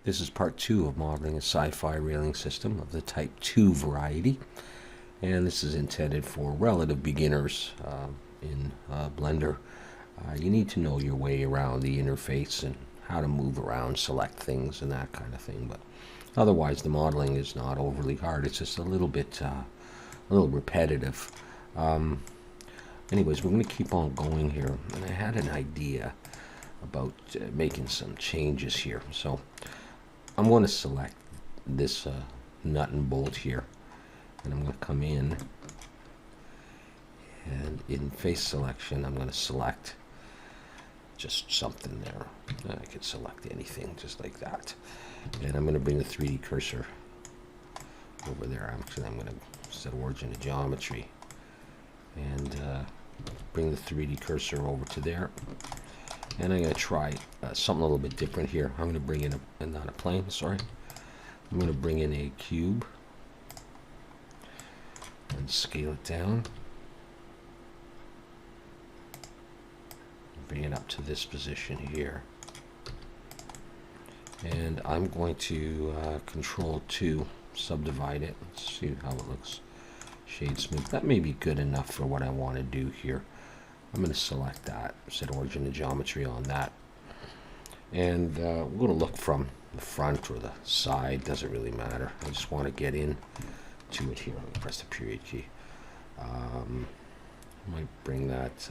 This is part 2 of modeling a SciFi railing system of the Type 2 variety, and this is intended for relative beginners in Blender. You need to know your way around the interface and how to move around, select things, and that kind of thing. But otherwise, the modeling is not overly hard. It's just a little bit, a little repetitive. Anyways, we're going to keep on going here, and I had an idea about making some changes here. So I'm going to select this nut and bolt here, and I'm going to come in, and in face selection I'm going to select just something there. I can select anything just like that, and I'm going to bring the 3D cursor over there. Actually, I'm going to set origin to geometry and bring the 3D cursor over to there. And I'm going to try something a little bit different here. I'm going to bring in not a plane, sorry. I'm going to bring in a cube and scale it down. Bring it up to this position here. And I'm going to Control 2, subdivide it. Let's see how it looks. Shade smooth. That may be good enough for what I want to do here. I'm going to select that, set origin to geometry on that, and we're going to look from the front or the side, doesn't really matter. I just want to get in to it here. I'm going to press the period key. I might bring that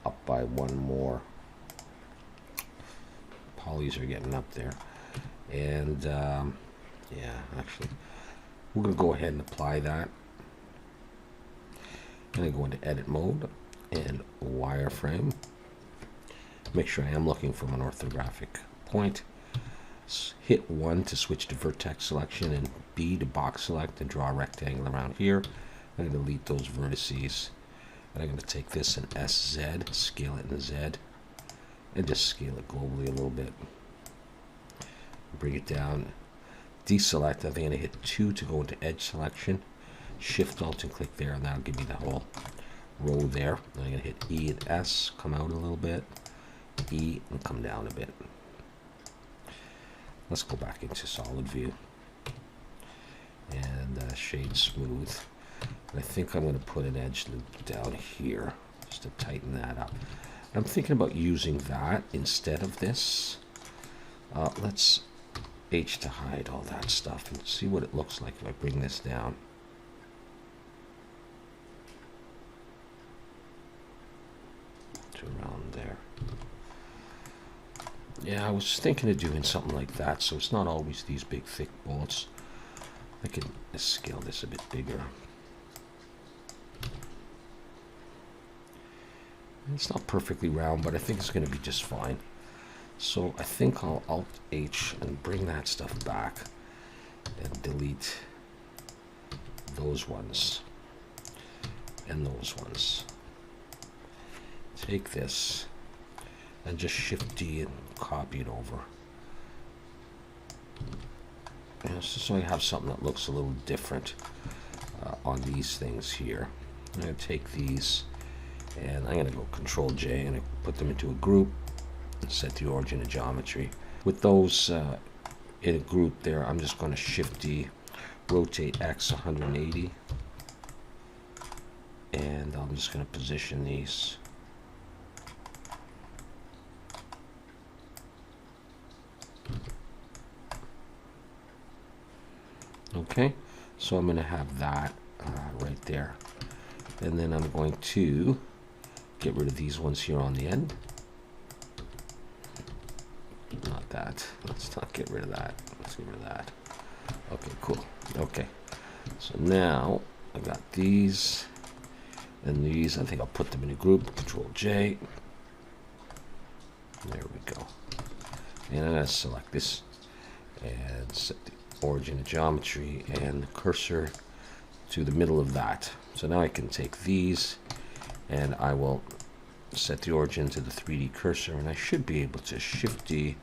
up by one more. Polys are getting up there, and yeah, actually we're going to go ahead and apply that. I'm going to go into edit mode and wireframe. Make sure I am looking from an orthographic point. Hit 1 to switch to vertex selection, and B to box select and draw a rectangle around here. I'm going to delete those vertices, and I'm going to take this and SZ, scale it in Z, and just scale it globally a little bit. Bring it down, deselect. I think I'm going to hit 2 to go into edge selection. Shift Alt and click there, and that'll give me the whole row there. I'm going to hit E and S, come out a little bit, E, and come down a bit. Let's go back into solid view and shade smooth. And I think I'm going to put an edge loop down here just to tighten that up. I'm thinking about using that instead of this. Let's H to hide all that stuff and see what it looks like if I bring this down. Around there. Yeah, I was thinking of doing something like that, so it's not always these big thick bolts. I can scale this a bit bigger. It's not perfectly round, but I think it's going to be just fine. So I think I'll Alt H and bring that stuff back and delete those ones and those ones. Take this and just Shift D and copy it over. So I have something that looks a little different on these things here. I'm going to take these and I'm going to go Control J and put them into a group and set the origin of geometry. With those in a group there, I'm just going to Shift D, rotate X 180, and I'm just going to position these. Okay, so I'm going to have that right there, and then I'm going to get rid of these ones here on the end. Not that. Let's not get rid of that. Let's get rid of that. Okay, cool. Okay, so now I got these and these. I think I'll put them in a group. Control J. There we go. And I'm going to select this and set the origin of geometry and the cursor to the middle of that. So now I can take these and I will set the origin to the 3D cursor, and I should be able to Shift D,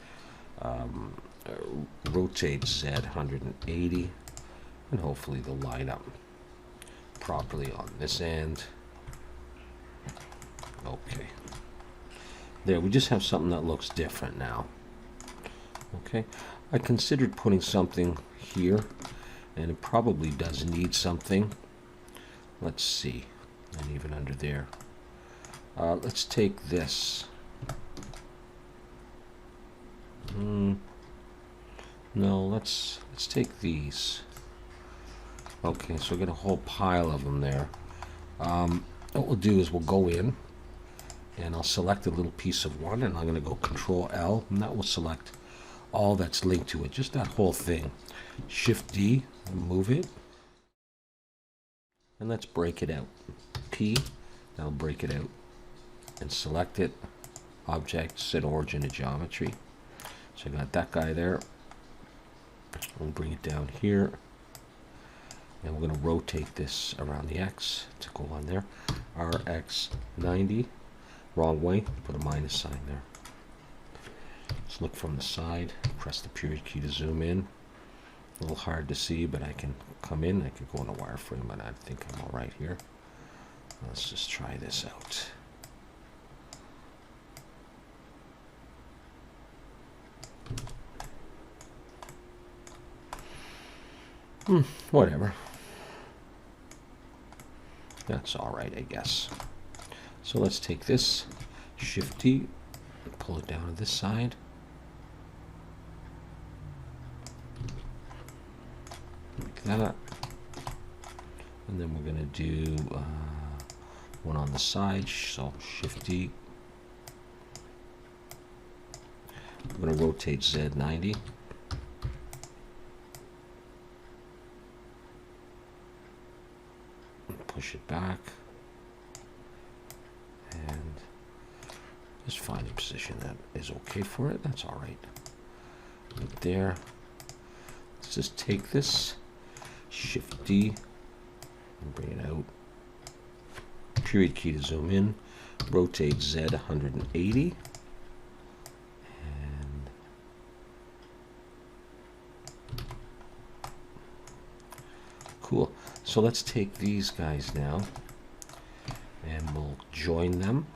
rotate Z 180, and hopefully they'll line up properly on this end. Okay. There, we just have something that looks different now. Okay, I considered putting something here, and it probably does need something. Let's see, and even under there. Let's take this. No, let's take these. Okay, so we got a whole pile of them there. What we'll do is we'll go in, and I'll select a little piece of one, and I'm going to go Control L, and that will select all that's linked to it, just that whole thing. Shift D, and move it, and let's break it out. P, that'll break it out, and select it. Object, set origin to geometry. So I got that guy there. We'll bring it down here, and we're going to rotate this around the X to go on there. RX 90, wrong way, put a minus sign there. Let's look from the side, press the period key to zoom in. A little hard to see, but I can come in, I can go in a wireframe, and I think I'm all right here. Let's just try this out. Whatever. That's all right, I guess. So let's take this, Shift T, and pull it down to this side. Like that. And then we're going to do one on the side, so Shift D. I'm going to rotate Z90. Push it back, and just find a position that is okay for it. That's all right. Right there. Let's just take this, Shift D, and bring it out. Period key to zoom in. Rotate Z 180. And cool. So let's take these guys now, and we'll join them.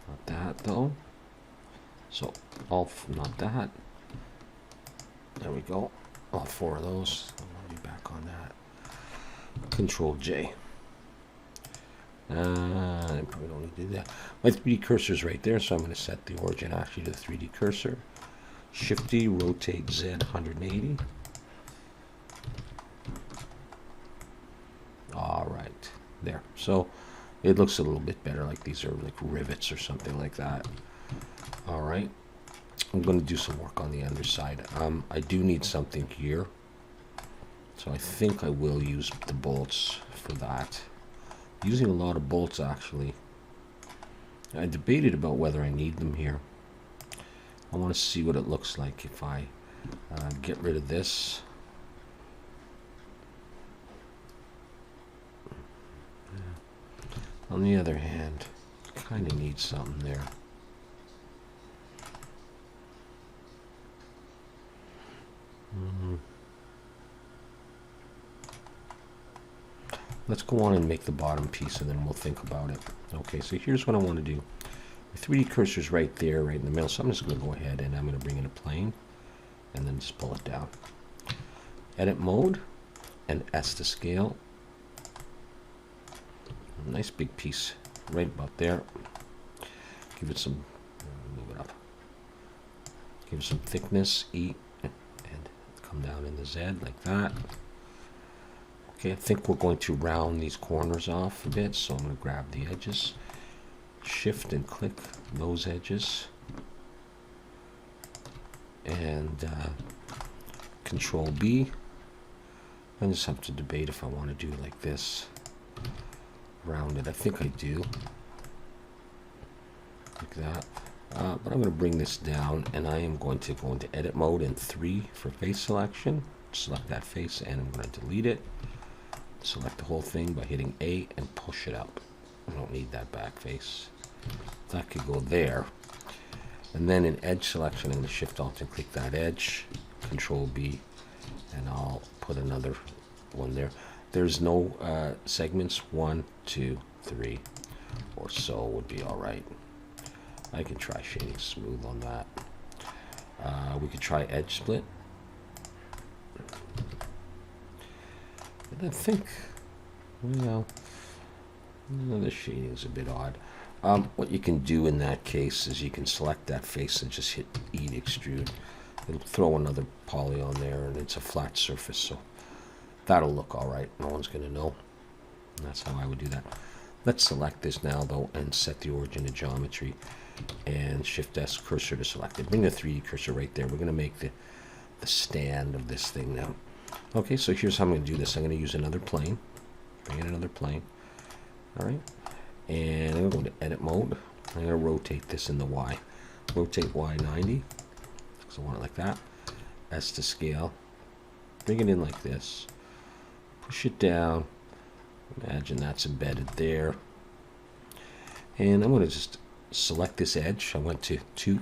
Not that though. So not that. There we go. All four of those. I'll be back on that. Control J. I probably don't need to do that. My 3D cursor is right there, so I'm going to set the origin actually to the 3D cursor. Shift D, rotate Z 180. All right, there. So it looks a little bit better, like these are like rivets or something like that. All right, I'm going to do some work on the underside. I do need something here, so I think I will use the bolts for that. Using a lot of bolts, actually. I debated about whether I need them here. I want to see what it looks like if I get rid of this. On the other hand, kind of need something there. Let's go on and make the bottom piece, and then we'll think about it. Okay, so here's what I want to do. The 3D cursor is right there, right in the middle, so I'm just going to go ahead and I'm going to bring in a plane, and then just pull it down. Edit mode, and S to scale. A nice big piece right about there. Give it some, move it up. Give it some thickness, E, and come down in the Z like that. Okay, I think we're going to round these corners off a bit, so I'm going to grab the edges, shift and click those edges, and Control B. I just have to debate if I want to do like this. Round it. I think I do. Like that. But I'm going to bring this down, and I am going to go into edit mode and 3 for face selection. Select that face, and I'm going to delete it. Select the whole thing by hitting A and push it up. I don't need that back face. That could go there. And then in edge selection, I'm going to shift alt and click that edge. Control B, and I'll put another one there. There's no segments. 1, 2, 3, or so would be all right. I can try shading smooth on that. We could try edge split. And I think, well, the shading's a bit odd. What you can do in that case is you can select that face and just hit E to extrude. It'll throw another poly on there, and it's a flat surface, so that'll look all right. No one's going to know. And that's how I would do that. Let's select this now, though, and set the origin to geometry, and Shift-S cursor to select it. Bring the 3D cursor right there. We're going to make the stand of this thing now. Okay, so here's how I'm going to do this. I'm going to use another plane. Bring in another plane. All right. And I'm going to go to edit mode. I'm going to rotate this in the Y. Rotate Y 90. So I want it like that. S to scale. Bring it in like this. Push it down. Imagine that's embedded there. And I'm going to just select this edge. I went to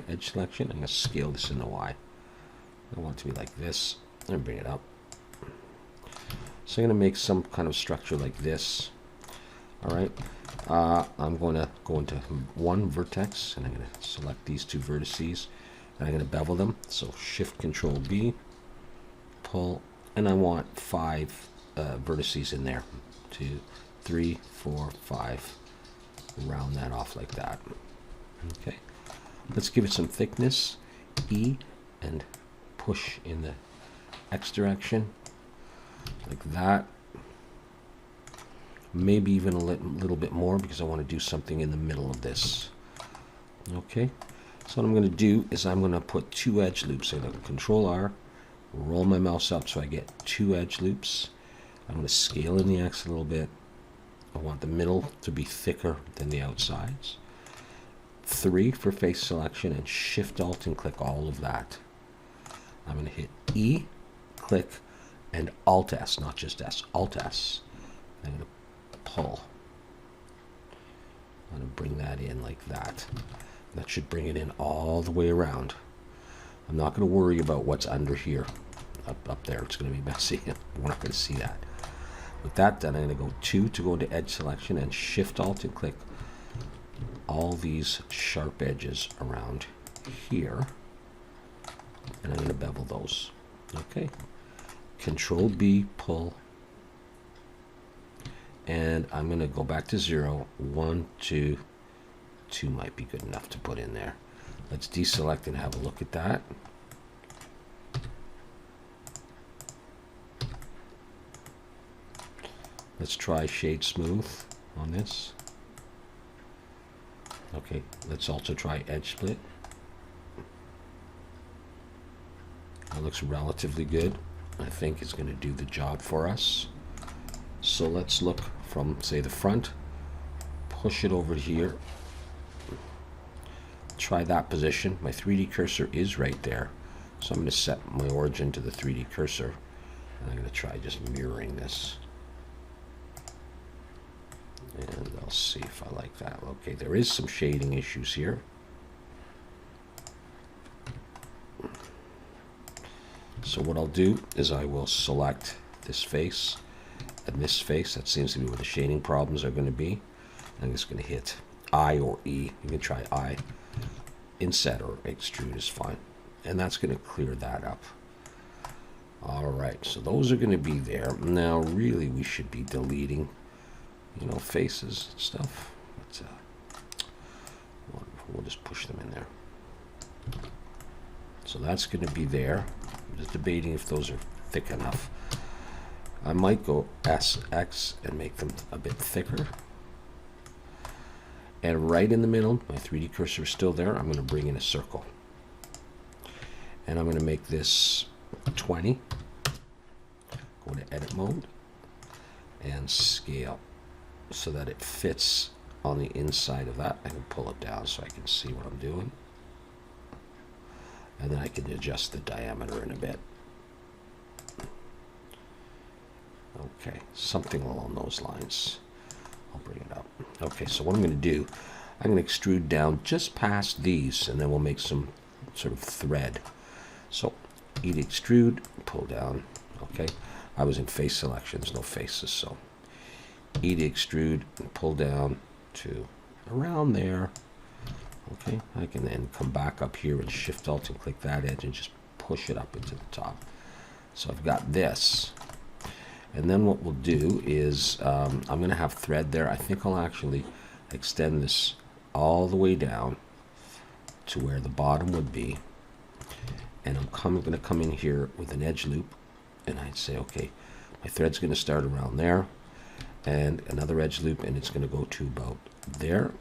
edge selection. I'm going to scale this in the Y. I want it to be like this. And bring it up. So I'm going to make some kind of structure like this. All right. I'm going to go into one vertex, and I'm going to select these two vertices, and I'm going to bevel them. So Shift Control B, pull, and I want 5 vertices in there. 2, 3, 4, 5. Round that off like that. Okay. Let's give it some thickness. E, and push in the X direction, like that. Maybe even a little bit more, because I want to do something in the middle of this. Okay, so what I'm going to do is I'm going to put 2 edge loops. I'm going to Control R, roll my mouse up so I get 2 edge loops. I'm going to scale in the X a little bit. I want the middle to be thicker than the outsides. 3 for face selection, and Shift Alt and click all of that. I'm going to hit E, click, and Alt S, not just S, Alt S. I'm going to pull. I'm going to bring that in like that. That should bring it in all the way around. I'm not going to worry about what's under here. Up there, it's going to be messy. We're not going to see that. With that done, I'm going to go 2 to go into edge selection, and Shift Alt and click all these sharp edges around here. And I'm going to bevel those. Okay. Control B, pull. And I'm going to go back to 0. 1, 2, 2 might be good enough to put in there. Let's deselect and have a look at that. Let's try shade smooth on this. Okay, let's also try edge split. That looks relatively good. I think it's going to do the job for us. So let's look from, say, the front, push it over here, try that position. My 3D cursor is right there, so I'm going to set my origin to the 3D cursor, and I'm going to try just mirroring this, and I'll see if I like that. Okay, there is some shading issues here. So what I'll do is I will select this face and this face. That seems to be where the shading problems are going to be. I'm just going to hit I or E. You can try I. Inset or extrude is fine. And that's going to clear that up. All right, so those are going to be there. Now, really, we should be deleting, faces and stuff. But, we'll just push them in there. So that's going to be there. I'm just debating if those are thick enough. I might go SX and make them a bit thicker. And right in the middle, my 3D cursor is still there. I'm going to bring in a circle. And I'm going to make this 20. Go to edit mode and scale so that it fits on the inside of that. I can pull it down so I can see what I'm doing. And then I can adjust the diameter in a bit. Okay, something along those lines. I'll bring it up. Okay, so what I'm going to do, I'm going to extrude down just past these, and then we'll make some sort of thread. So, E to extrude, pull down. Okay, I was in face selections, no faces, so E to extrude and pull down to around there. Okay, I can then come back up here and Shift Alt and click that edge and just push it up into the top. So I've got this. And then what we'll do is, I'm going to have thread there. I think I'll actually extend this all the way down to where the bottom would be. And I'm going to come in here with an edge loop. And I'd say, okay, my thread's going to start around there. And another edge loop, and it's going to go to about there.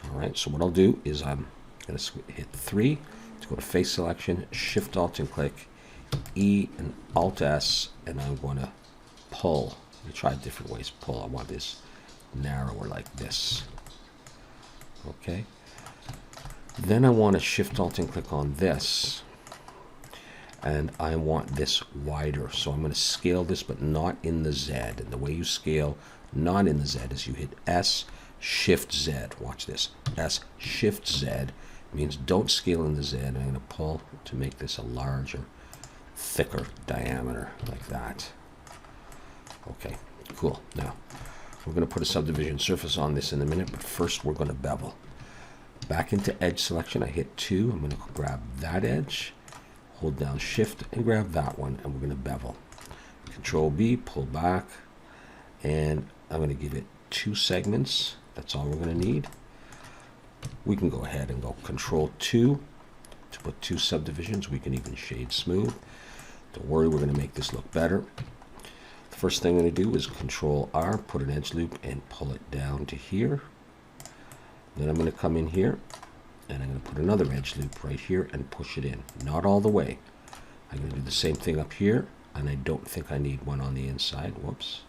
All right, so what I'll do is I'm going to hit 3 to go to face selection, Shift Alt and click E and Alt S, and I'm going to pull. You try different ways to pull. I want this narrower like this. Okay. Then I want to Shift Alt and click on this, and I want this wider. So I'm going to scale this, but not in the Z. And the way you scale not in the Z is you hit S, Shift Z. Watch this. S, Shift Z means don't scale in the Z. I'm going to pull to make this a larger, thicker diameter like that. Okay, cool. Now, we're going to put a subdivision surface on this in a minute, but first we're going to bevel. Back into edge selection, I hit 2. I'm going to grab that edge, hold down Shift, and grab that one, and we're going to bevel. Control B, pull back, and I'm going to give it 2 segments. That's all we're going to need. We can go ahead and go Control 2 to put 2 subdivisions. We can even shade smooth. Don't worry, we're going to make this look better. The first thing I'm going to do is Control R, put an edge loop, and pull it down to here. Then I'm going to come in here, and I'm going to put another edge loop right here and push it in. Not all the way. I'm going to do the same thing up here, and I don't think I need one on the inside. Whoops.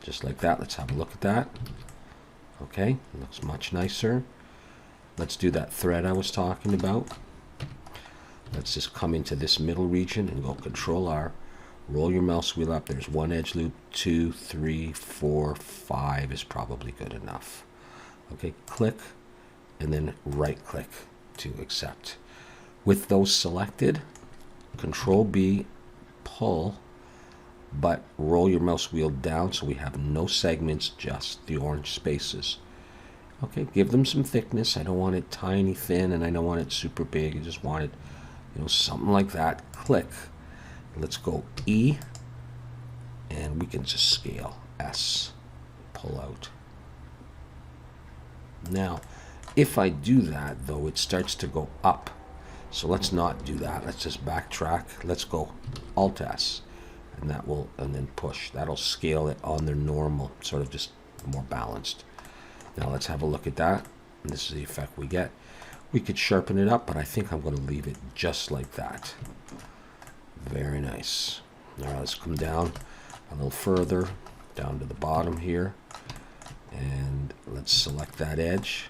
Just like that. Let's have a look at that. Okay, looks much nicer. Let's do that thread I was talking about. Let's just come into this middle region and go Control R. Roll your mouse wheel up. There's 1 edge loop, 2, 3, 4, 5 is probably good enough. Okay, click, and then right click to accept. With those selected, Control B, pull, but roll your mouse wheel down so we have no segments, just the orange spaces. Okay, give them some thickness. I don't want it tiny thin, and I don't want it super big. I just want it, something like that. Click. Let's go E, and we can just scale S. Pull out. Now, if I do that, though, it starts to go up. So let's not do that. Let's just backtrack. Let's go Alt S. And that will, and then push. That'll scale it on their normal, sort of just more balanced. Now let's have a look at that. And this is the effect we get. We could sharpen it up, but I think I'm going to leave it just like that. Very nice. Now let's come down a little further, down to the bottom here. And let's select that edge.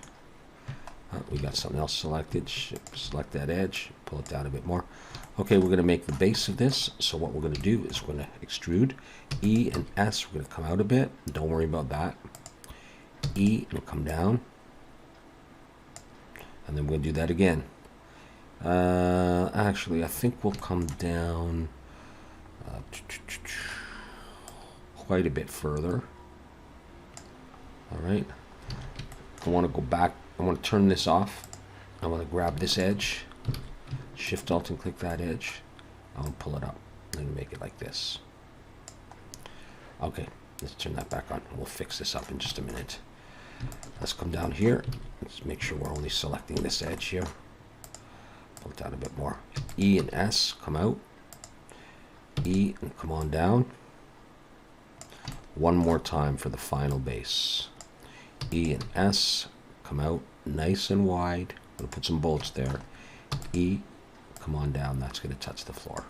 We got something else selected. Select that edge, pull it down a bit more. Okay, we're going to make the base of this. So what we're going to do is we're going to extrude. E and S, we're going to come out a bit. Don't worry about that. E and come down. And then we're going to do that again. Actually, I think we'll come down quite a bit further. All right. I want to go back. I want to turn this off. I want to grab this edge. Shift Alt and click that edge. I want to pull it up. I'm going to make it like this. Okay, let's turn that back on. We'll fix this up in just a minute. Let's come down here. Let's make sure we're only selecting this edge here. Pull it down a bit more. E and S, come out. E and come on down. One more time for the final base. E and S, come out nice and wide. I'm going to put some bolts there. E, come on down. That's going to touch the floor.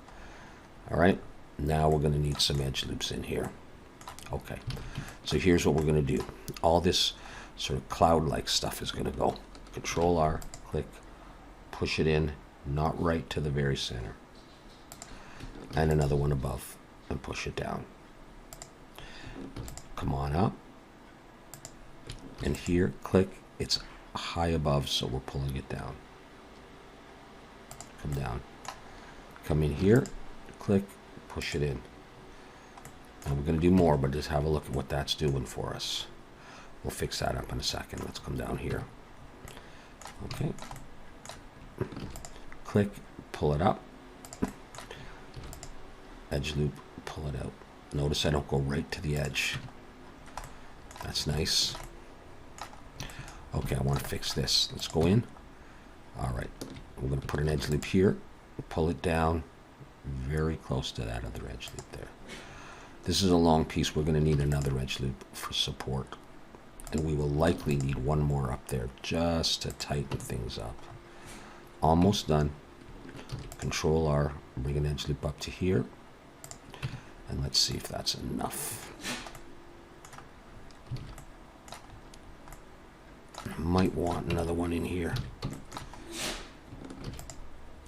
All right. Now we're going to need some edge loops in here. Okay. So here's what we're going to do. All this sort of cloud-like stuff is going to go. Control R, click, push it in, not right to the very center. And another one above, and push it down. Come on up. And here, click, it's high above, so we're pulling it down. Come down. Come in here, click, push it in. And we're going to do more, but just have a look at what that's doing for us. We'll fix that up in a second. Let's come down here. Okay. Click, pull it up. Edge loop, pull it out. Notice I don't go right to the edge. That's nice. Okay, I want to fix this. Let's go in. All right, we're going to put an edge loop here, pull it down very close to that other edge loop there. This is a long piece. We're going to need another edge loop for support, and we will likely need one more up there just to tighten things up. Almost done. Control R, bring an edge loop up to here, and let's see if that's enough. I might want another one in here,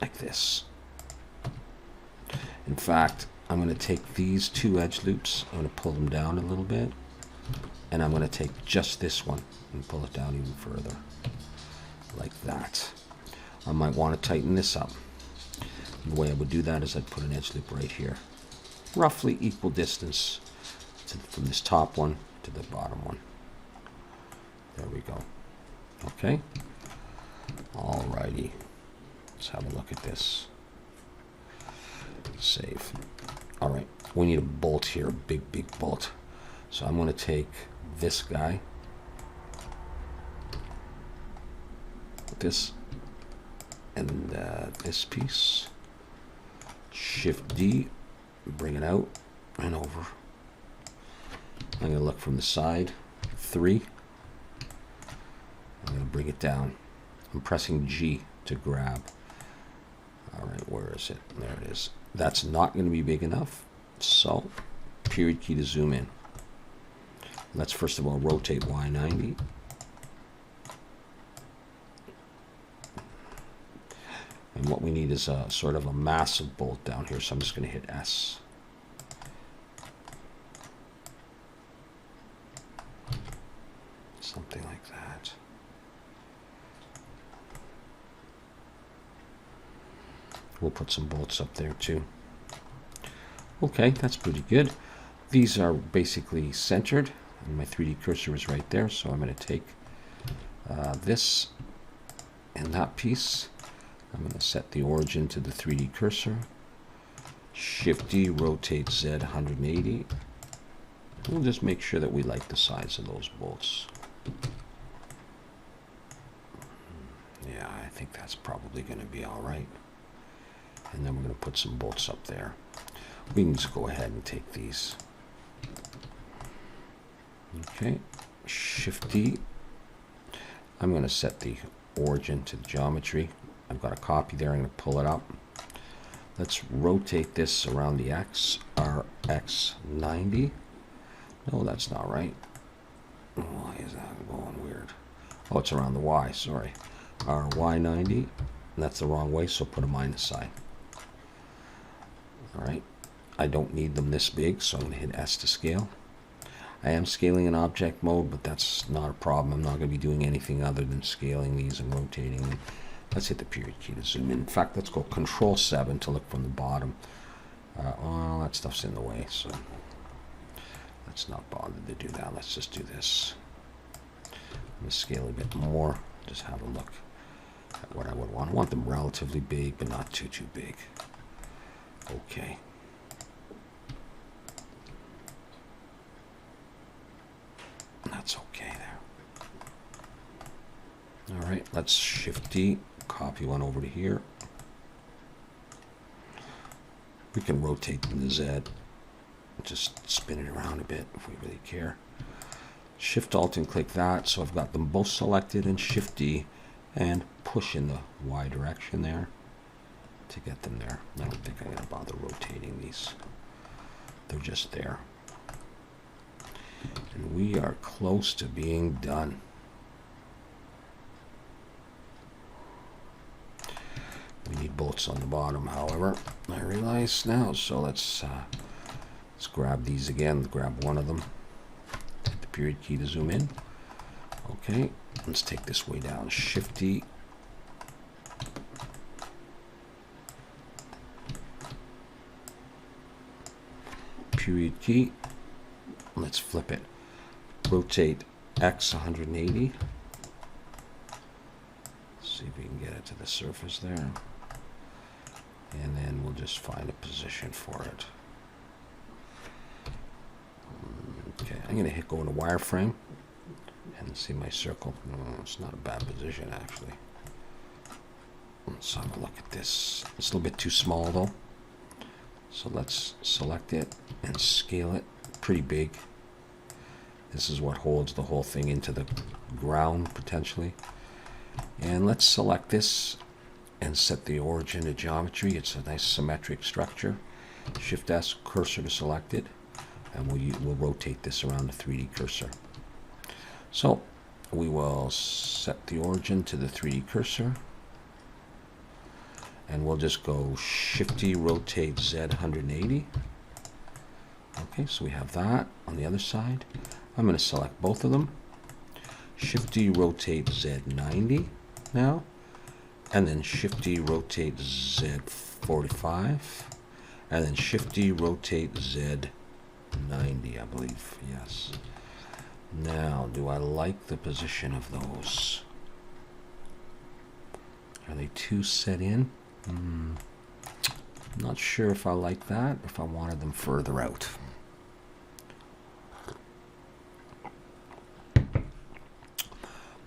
like this. In fact, I'm going to take these two edge loops, I'm going to pull them down a little bit, and I'm going to take just this one and pull it down even further, like that. I might want to tighten this up. The way I would do that is I'd put an edge loop right here, roughly equal distance from this top one to the bottom one. There we go. Okay. Alrighty. Let's have a look at this. Save. Alright. We need a bolt here, a big bolt. So I'm going to take this guy, this, and this piece. Shift D, bring it out and over. I'm going to look from the side. 3. I'm going to bring it down. I'm pressing G to grab. All right, where is it? There it is. That's not going to be big enough. So, period key to zoom in. Let's first of all rotate Y90. And what we need is a sort of a massive bolt down here. So I'm just going to hit S. Something like that. We'll put some bolts up there too. Okay, that's pretty good. These are basically centered, and my 3D cursor is right there. So I'm going to take this and that piece. I'm going to set the origin to the 3D cursor. Shift D, rotate Z 180. We'll just make sure that we like the size of those bolts. Yeah, I think that's probably going to be all right. And then we're going to put some bolts up there. We can just go ahead and take these. Okay, Shift D. I'm going to set the origin to the geometry. I've got a copy there. I'm going to pull it up. Let's rotate this around the X, RX 90. No, that's not right. Why is that going weird? Oh, it's around the Y, sorry. RY 90. That's the wrong way, so put a minus sign. All right. I don't need them this big, so I'm going to hit S to scale. I am scaling in object mode, but that's not a problem. I'm not going to be doing anything other than scaling these and rotating them. Let's hit the period key to zoom in. In fact, let's go Control 7 to look from the bottom. All that stuff's in the way, so let's not bother to do that. Let's just do this. I'm going to scale a bit more. Just have a look at what I would want. I want them relatively big, but not too big. Okay. That's okay there. All right, let's Shift D, copy one over to here. We can rotate the Z, just spin it around a bit if we really care. Shift Alt and click that, so I've got them both selected, and Shift D and push in the Y direction there to get them there. I don't think I'm going to bother rotating these. They're just there. And we are close to being done. We need bolts on the bottom, however, I realize now. So let's grab these again. Grab one of them. Hit the period key to zoom in. Okay, let's take this way down. Shift D. Period key. Let's flip it. Rotate X 180. See if we can get it to the surface there. And then we'll just find a position for it. Okay, I'm going to go into wireframe and see my circle. No, it's not a bad position, actually. Let's have a look at this. It's a little bit too small, though. So let's select it and scale it pretty big. This is what holds the whole thing into the ground, potentially. And let's select this and set the origin to geometry. It's a nice symmetric structure. Shift S, cursor to select it, and we'll rotate this around the 3D cursor. So we will set the origin to the 3D cursor, and we'll just go Shift-D, rotate Z 180. Okay, so we have that on the other side. I'm going to select both of them. Shift-D, rotate Z 90 now. And then Shift-D, rotate Z 45. And then Shift-D, rotate Z 90, I believe. Yes. Now, do I like the position of those? Are they too set in? Not sure if I like that, if I wanted them further out.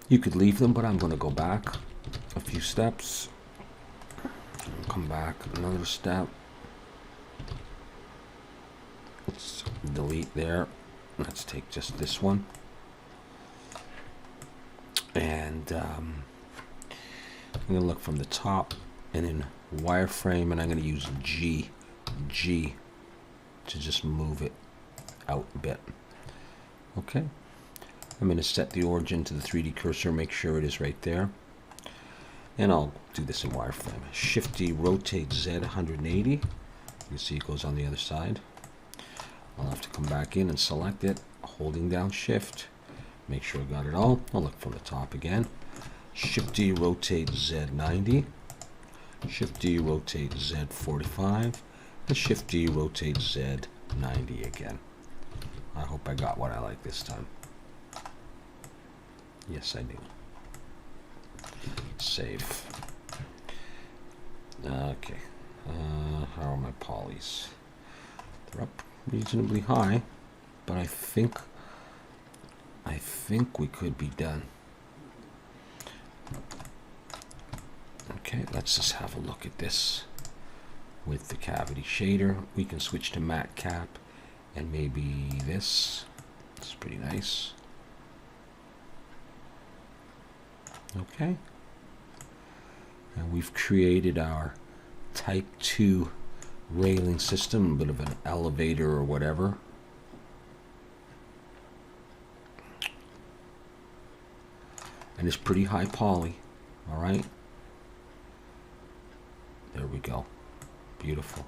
You could leave them, but I'm going to go back a few steps. Come back another step. Let's delete there. Let's take just this one. And I'm going to look from the top and in wireframe, and I'm going to use G to just move it out a bit. Okay. I'm going to set the origin to the 3D cursor, make sure it is right there. And I'll do this in wireframe. Shift-D, rotate Z 180. You see it goes on the other side. I'll have to come back in and select it, holding down Shift. Make sure I got it all. I'll look from the top again. Shift-D, rotate Z 90. Shift-D, rotate Z 45. And Shift-D, rotate Z 90 again. I hope I got what I like this time. Yes, I do. Save. Okay. How are my polys? They're up reasonably high, but I think we could be done. Okay, let's just have a look at this with the cavity shader. We can switch to matte cap and maybe this. It's pretty nice. Okay, and we've created our type 2 railing system, a bit of an elevator or whatever. And it's pretty high poly. All right, there we go. Beautiful.